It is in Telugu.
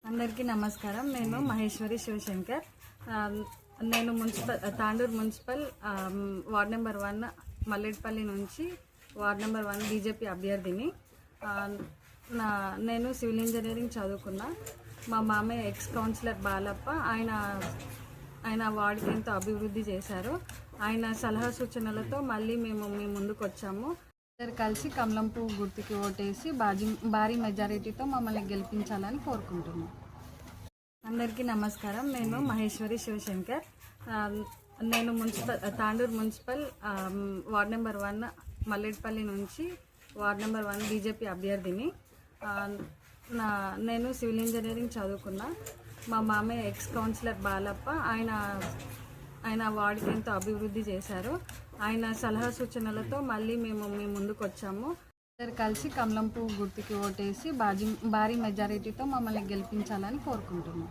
అందరికీ నమస్కారం. నేను మహేశ్వరి శివశంకర్. నేను తాండూరు మున్సిపల్ వార్డ్ నెంబర్ 1 మల్లెడ్పల్లి నుంచి వార్డ్ నెంబర్ 1 బీజేపీ అభ్యర్థిని. నేను సివిల్ ఇంజనీరింగ్ చదువుకున్నా. మా మామయ్య ఎక్స్ కౌన్సిలర్ బాలప్ప. ఆయన వార్డుకి ఎంతో అభివృద్ధి చేశారు. ఆయన సలహా సూచనలతో మళ్ళీ మేము మీ ముందుకు వచ్చాము. అందరు కలిసి కమలం పువ్వు గుర్తుకి ఓటేసి భారీ మెజారిటీతో మమ్మల్ని గెలిపించాలని కోరుకుంటున్నాం. అందరికీ నమస్కారం. నేను మహేశ్వరి శివశంకర్. నేను తాండూరు మున్సిపల్ వార్డ్ నెంబర్ 1 మల్లెడ్పల్లి నుంచి వార్డ్ నెంబర్ 1 బీజేపీ అభ్యర్థిని. నేను సివిల్ ఇంజనీరింగ్ చదువుకున్నా. మా మామయ్య ఎక్స్ కౌన్సిలర్ బాలప్ప. ఆయన వార్డుకి ఎంతో అభివృద్ధి చేశారు. ఆయన సలహా సూచనలతో మళ్ళీ మేము మీ ముందుకు వచ్చాము. అందరు కలిసి కమలం పువ్వు గుర్తుకి ఓటేసి భారీ మెజారిటీతో మమ్మల్ని గెలిపించాలని కోరుకుంటున్నాం.